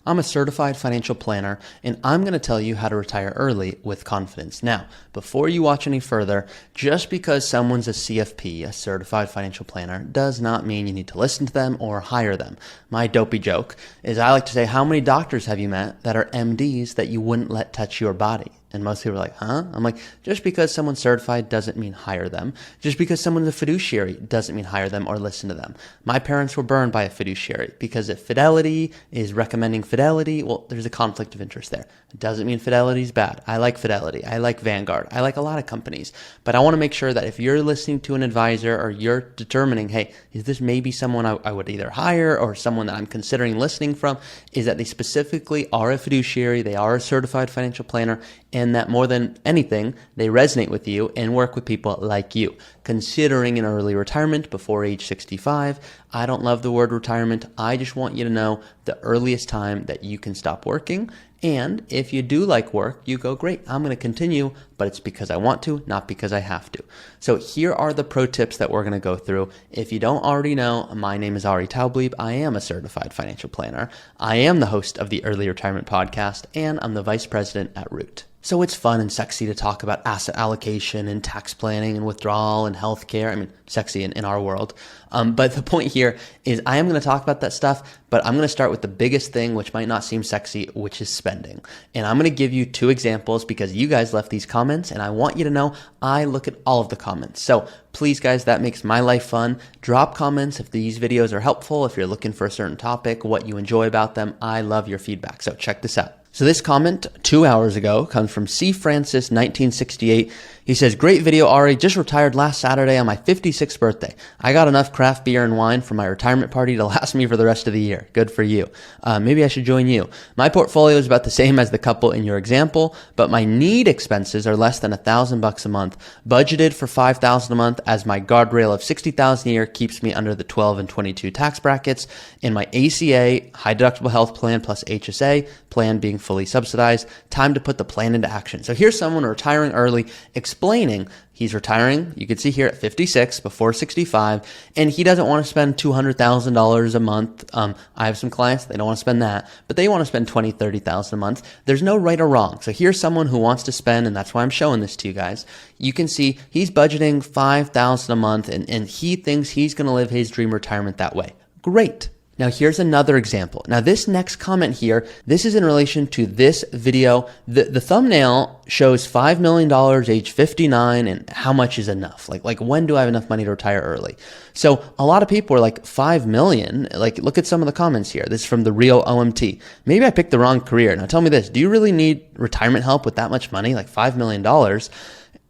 I'm a certified financial planner, and I'm going to tell you how to retire early with confidence. Now, before you watch any further, just because someone's a CFP, a certified financial planner, does not mean you need to listen to them or hire them. My dopey joke is I like to say, how many doctors have you met that are MDs that you wouldn't let touch your body? And most people are like, huh? I'm like, just because someone's certified doesn't mean hire them. Just because someone's a fiduciary doesn't mean hire them or listen to them. My parents were burned by a fiduciary because if Fidelity is recommending Fidelity, well, there's a conflict of interest there. It doesn't mean Fidelity is bad. I like Fidelity. I like Vanguard. I like a lot of companies. But I want to make sure that if you're listening to an advisor or you're determining, hey, is this maybe someone I would either hire or someone that I'm considering listening from, is that they specifically are a fiduciary, they are a certified financial planner, and that more than anything, they resonate with you and work with people like you. Considering an early retirement before age 65, I don't love the word retirement. I just want you to know the earliest time that you can stop working. And if you do like work, you go, great, I'm going to continue, but it's because I want to, not because I have to. So here are the pro tips that we're going to go through. If you don't already know, my name is Taublieb. I am a certified financial planner. I am the host of the Early Retirement Podcast, and I'm the vice president at Root. So it's fun and sexy to talk about asset allocation and tax planning and withdrawal and healthcare. I mean, sexy in our world. But the point here is I am going to talk about that stuff, but I'm going to start with the biggest thing, which might not seem sexy, which is spending. And I'm going to give you 2 examples because you guys left these comments and I want you to know I look at all of the comments. So please, guys, that makes my life fun. Drop comments if these videos are helpful, if you're looking for a certain topic, what you enjoy about them. I love your feedback. So check this out. So this comment 2 hours ago comes from C. Francis 1968. He says, great video, Ari. Just retired last Saturday on my 56th birthday. I got enough craft beer and wine for my retirement party to last me for the rest of the year. Good for you. Maybe I should join you. My portfolio is about the same as the couple in your example, but my need expenses are less than $1,000 a month. Budgeted for $5,000 a month as my guardrail of $60,000 a year keeps me under the 12 and 22 tax brackets. And my ACA, high deductible health plan plus HSA plan being fully subsidized. Time to put the plan into action. So here's someone retiring early, explaining he's retiring, you can see here at 56, before 65, and he doesn't want to spend $200,000 a month. I have some clients, they don't want to spend that, but they want to spend $20,000, $30,000 a month. There's no right or wrong. So here's someone who wants to spend, and that's why I'm showing this to you guys. You can see he's budgeting $5,000 a month, and he thinks he's going to live his dream retirement that way. Great. Now here's another example. Now this next comment here, this is in relation to this video. The thumbnail shows $5 million age 59 and how much is enough? Like when do I have enough money to retire early? So a lot of people are like 5 million. Like look at some of the comments here. This is from the real OMT. Maybe I picked the wrong career. Now tell me this, do you really need retirement help with that much money? Like $5 million?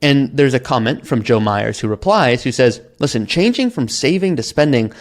And there's a comment from Joe Myers who replies, who says, listen, changing from saving to spending,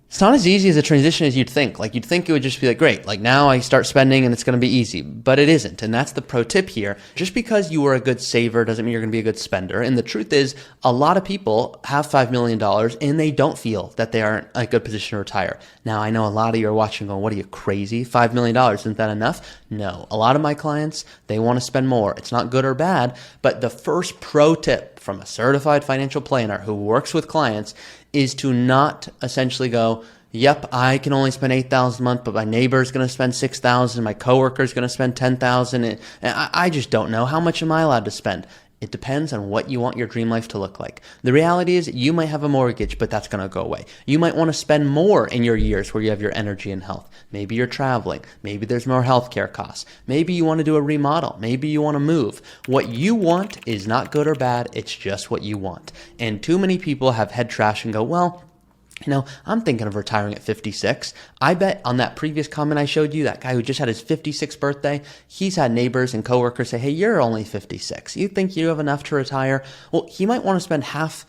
it's not as easy as a transition as you'd think. Like you'd think it would just be like, great, like now I start spending and it's going to be easy, but it isn't. And that's the pro tip here. Just because you were a good saver doesn't mean you're going to be a good spender. And the truth is a lot of people have $5 million and they don't feel that they are in a good position to retire. Now I know a lot of you are watching going, what are you, crazy? $5 million, isn't that enough? No, a lot of my clients, they want to spend more. It's not good or bad, but the first pro tip from a certified financial planner who works with clients is to not essentially go, yep, I can only spend $8,000 a month, but my neighbor's going to spend $6,000, my coworker's going to spend $10,000, and I just don't know. How much am I allowed to spend? It depends on what you want your dream life to look like. The reality is you might have a mortgage, but that's going to go away. You might want to spend more in your years where you have your energy and health. Maybe you're traveling. Maybe there's more healthcare costs. Maybe you want to do a remodel. Maybe you want to move. What you want is not good or bad. It's just what you want. And too many people have head trash and go, well, you know, I'm thinking of retiring at 56. I bet on that previous comment I showed you, that guy who just had his 56th birthday, he's had neighbors and coworkers say, hey, you're only 56. You think you have enough to retire? Well, he might want to spend half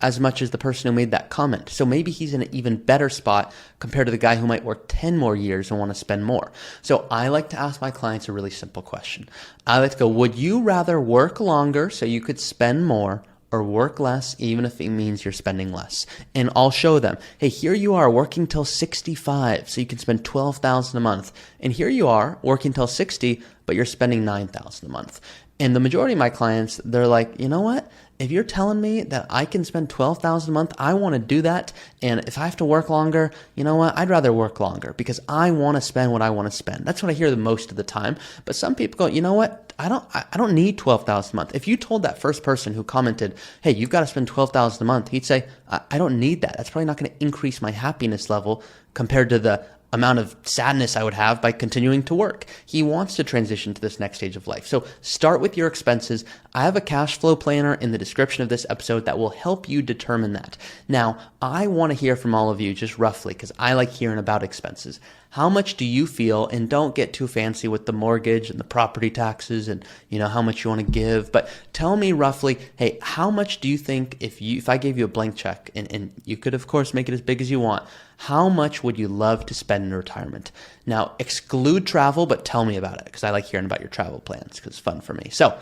as much as the person who made that comment. So maybe he's in an even better spot compared to the guy who might work 10 more years and want to spend more. So I like to ask my clients a really simple question. I like to go, would you rather work longer so you could spend more, or work less even if it means you're spending less? And I'll show them, hey, here you are working till 65 so you can spend $12,000 a month. And here you are working till 60, but you're spending $9,000 a month. And the majority of my clients, they're like, you know what? if you're telling me that I can spend $12,000 a month, I want to do that. And if I have to work longer, you know what? I'd rather work longer because I want to spend what I want to spend. That's what I hear the most of the time. But some people go, you know what? I don't need $12,000 a month. If you told that first person who commented, hey, you've got to spend $12,000 a month, he'd say, I don't need that. That's probably not going to increase my happiness level compared to the amount of sadness I would have by continuing to work. He wants to transition to this next stage of life. So start with your expenses. I have a cash flow planner in the description of this episode that will help you determine that. Now, I want to hear from all of you just roughly because I like hearing about expenses. How much do you feel, and don't get too fancy with the mortgage and the property taxes and how much you want to give, but tell me roughly, hey, how much do you think if I gave you a blank check and you could of course make it as big as you want, how much would you love to spend in retirement? Now, exclude travel, but tell me about it because I like hearing about your travel plans because it's fun for me. So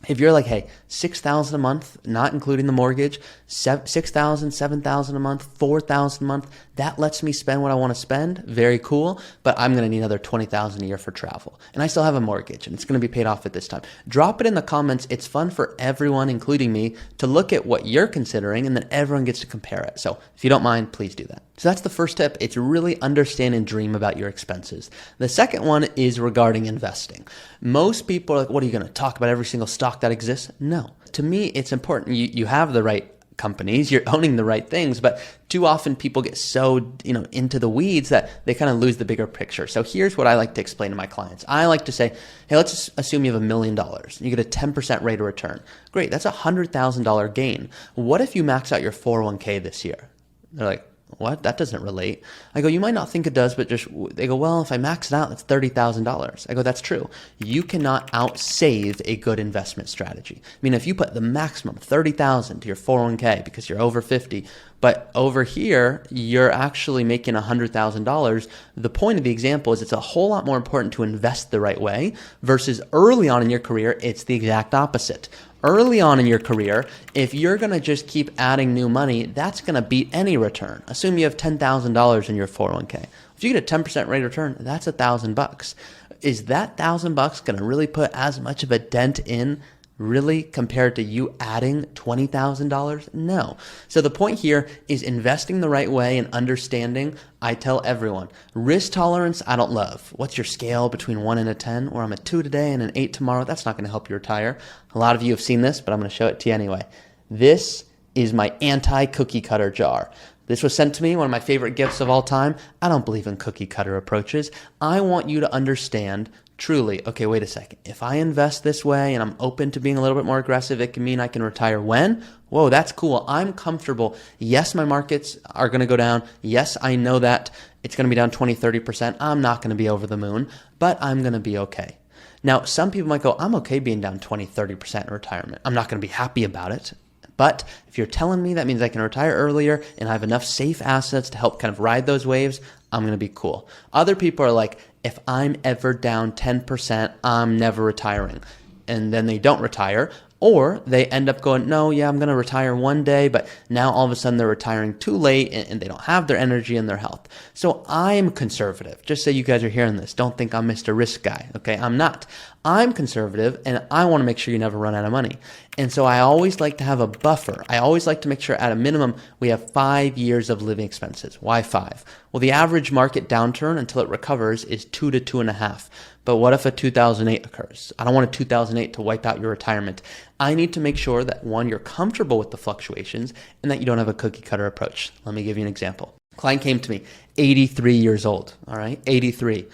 if you're like, hey, $6,000 a month, not including the mortgage, $6,000, $7,000 a month, $4,000 a month, that lets me spend what I want to spend. Very cool. But I'm going to need another $20,000 a year for travel. And I still have a mortgage and it's going to be paid off at this time. Drop it in the comments. It's fun for everyone, including me, to look at what you're considering and then everyone gets to compare it. So if you don't mind, please do that. So that's the first tip. It's really understand and dream about your expenses. The second one is regarding investing. Most people are like, what are you going to talk about every single stock that exists? No. To me, it's important. You have the right companies, you're owning the right things, but too often people get so into the weeds that they kind of lose the bigger picture. So here's what I like to explain to my clients. I like to say, hey, let's just assume you have $1 million. You get a 10% rate of return. Great, that's a $100,000 gain. What if you max out your 401k this year? They're like, what? That doesn't relate. I go, you might not think it does, but they go, well, if I max it out, that's $30,000. I go, that's true. You cannot outsave a good investment strategy. I mean, if you put the maximum $30,000 to your 401k because you're over 50, but over here, you're actually making $100,000. The point of the example is it's a whole lot more important to invest the right way versus early on in your career, it's the exact opposite. Early on in your career, if you're going to just keep adding new money, that's going to beat any return. Assume you have $10,000 in your 401k. If you get a 10% rate of return, that's $1,000. Is that $1,000 going to really put as much of a dent in really compared to you adding $20,000? No. So the point here is investing the right way and understanding. I tell everyone, risk tolerance, I don't love. What's your scale between 1 and a 10? Or I'm a 2 today and an 8 tomorrow. That's not going to help you retire. A lot of you have seen this, but I'm going to show it to you anyway. This is my anti-cookie cutter jar. This was sent to me, one of my favorite gifts of all time. I don't believe in cookie cutter approaches. I want you to understand truly, okay, wait a second. If I invest this way and I'm open to being a little bit more aggressive, it can mean I can retire when? Whoa, that's cool. I'm comfortable. Yes, my markets are going to go down. Yes, I know that it's going to be down 20, 30%. I'm not going to be over the moon, but I'm going to be okay. Now, some people might go, I'm okay being down 20, 30% in retirement. I'm not going to be happy about it. But if you're telling me that means I can retire earlier and I have enough safe assets to help kind of ride those waves, I'm going to be cool. Other people are like, if I'm ever down 10%, I'm never retiring. And then they don't retire. Or they end up going, no, yeah, I'm going to retire one day, but now all of a sudden they're retiring too late and they don't have their energy and their health. So I'm conservative. Just so you guys are hearing this. Don't think I'm Mr. Risk Guy. Okay, I'm not. I'm conservative and I want to make sure you never run out of money. And so I always like to have a buffer. I always like to make sure at a minimum we have 5 years of living expenses. Why 5? Well, the average market downturn until it recovers is 2 to 2.5. But what if a 2008 occurs? I don't want a 2008 to wipe out your retirement. I need to make sure that, one, you're comfortable with the fluctuations and that you don't have a cookie cutter approach. Let me give you an example. Client came to me, 83 years old, all right, 83.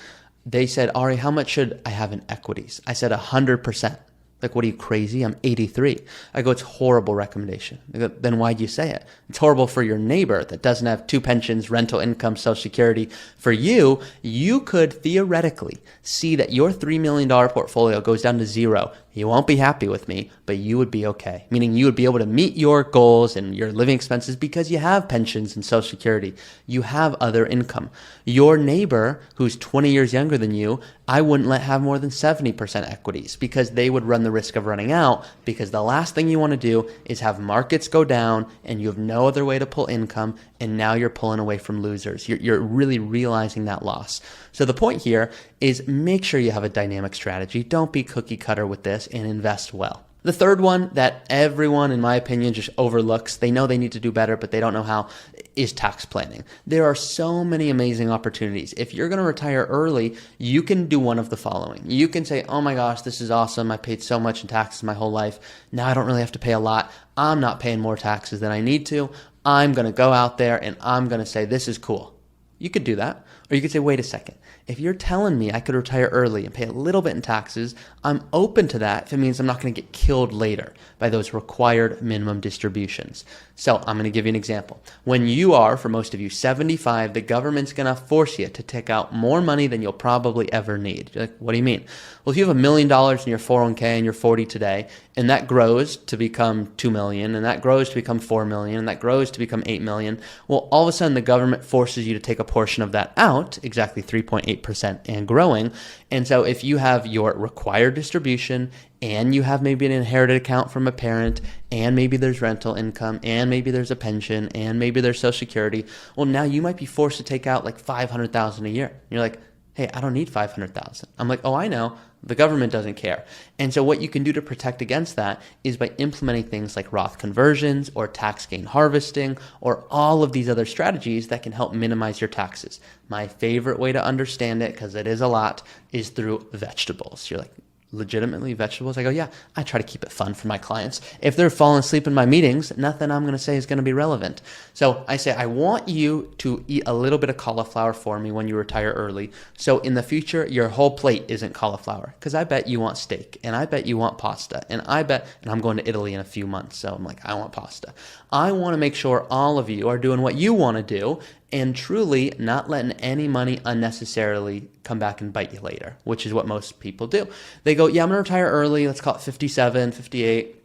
They said, Ari, how much should I have in equities? I said 100%. Like, what are you, crazy? I'm 83. I go, it's a horrible recommendation. They go, then why'd you say it? It's horrible for your neighbor that doesn't have 2 pensions, rental income, Social Security. For you, you could theoretically see that your $3 million portfolio goes down to 0. You won't be happy with me, but you would be okay. Meaning you would be able to meet your goals and your living expenses because you have pensions and Social Security. You have other income. Your neighbor, who's 20 years younger than you, I wouldn't let have more than 70% equities because they would run the risk of running out, because the last thing you want to do is have markets go down and you have no other way to pull income, and now you're pulling away from losers. You're really realizing that loss. So the point here is make sure you have a dynamic strategy. Don't be cookie cutter with this and invest well. The third one that everyone, in my opinion, just overlooks, they know they need to do better, but they don't know how, is tax planning. There are so many amazing opportunities. If you're going to retire early, you can do one of the following. You can say, oh my gosh, this is awesome. I paid so much in taxes my whole life. Now I don't really have to pay a lot. I'm not paying more taxes than I need to. I'm going to go out there and I'm going to say, this is cool. You could do that. Or you could say, wait a second. If you're telling me I could retire early and pay a little bit in taxes, I'm open to that if it means I'm not going to get killed later by those required minimum distributions. So I'm going to give you an example. When you are, for most of you, 75, the government's going to force you to take out more money than you'll probably ever need. You're like, what do you mean? Well, if you have $1 million in your 401k and you're 40 today, and that grows to become 2 million, and that grows to become 4 million, and that grows to become 8 million, well, all of a sudden the government forces you to take a portion of that out, exactly 3.8% and growing. And so if you have your required distribution and you have maybe an inherited account from a parent, and maybe there's rental income, and maybe there's a pension, and maybe there's Social Security, well, now you might be forced to take out like $500,000 a year. You're like, hey, I don't need $500,000. I'm like, oh, I know. The government doesn't care. And so what you can do to protect against that is by implementing things like Roth conversions or tax gain harvesting or all of these other strategies that can help minimize your taxes. My favorite way to understand it, because it is a lot, is through vegetables. You're like, legitimately vegetables? I go, yeah, I try to keep it fun for my clients. If they're falling asleep in my meetings, nothing I'm going to say is going to be relevant. So I say, I want you to eat a little bit of cauliflower for me when you retire early. So in the future, your whole plate isn't cauliflower, because I bet you want steak and I bet you want pasta and I'm going to Italy in a few months. So I'm like, I want pasta. I want to make sure all of you are doing what you want to do and truly not letting any money unnecessarily come back and bite you later, which is what most people do. They go, yeah, I'm going to retire early. Let's call it 57, 58.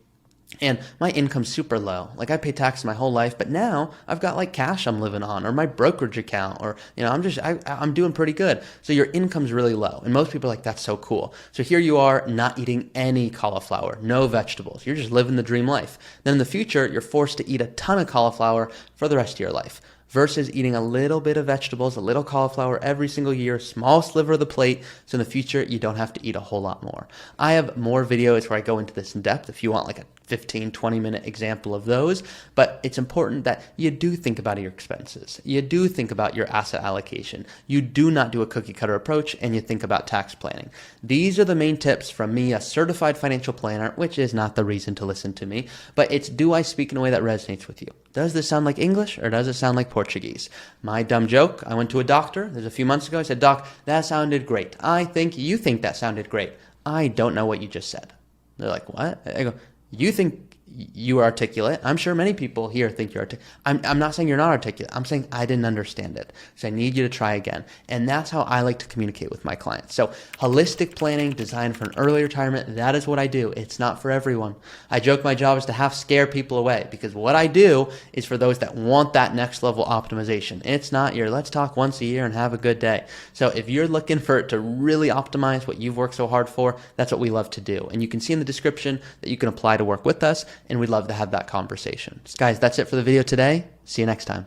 And my income's super low. Like I pay taxes my whole life, but now I've got like cash I'm living on or my brokerage account or, I'm doing pretty good. So your income's really low. And most people are like, that's so cool. So here you are not eating any cauliflower, no vegetables. You're just living the dream life. Then in the future, you're forced to eat a ton of cauliflower for the rest of your life, versus eating a little bit of vegetables, a little cauliflower every single year, small sliver of the plate, so in the future you don't have to eat a whole lot more. I have more videos where I go into this in depth if you want like a 15, 20-minute example of those, but it's important that you do think about your expenses. You do think about your asset allocation. You do not do a cookie cutter approach, and you think about tax planning. These are the main tips from me, a certified financial planner, which is not the reason to listen to me, but it's, do I speak in a way that resonates with you? Does this sound like English or does it sound like Portuguese? My dumb joke, I went to a doctor, there's a few months ago, I said, Doc, that sounded great. I think you think that sounded great. I don't know what you just said. They're like, what? I go, you think you are articulate. I'm sure many people here think you're articulate. I'm not saying you're not articulate. I'm saying I didn't understand it. So I need you to try again. And that's how I like to communicate with my clients. So holistic planning designed for an early retirement, that is what I do. It's not for everyone. I joke my job is to half scare people away, because what I do is for those that want that next level optimization. It's not your let's talk once a year and have a good day. So if you're looking for it to really optimize what you've worked so hard for, that's what we love to do. And you can see in the description that you can apply to work with us, and we'd love to have that conversation. Guys, that's it for the video today. See you next time.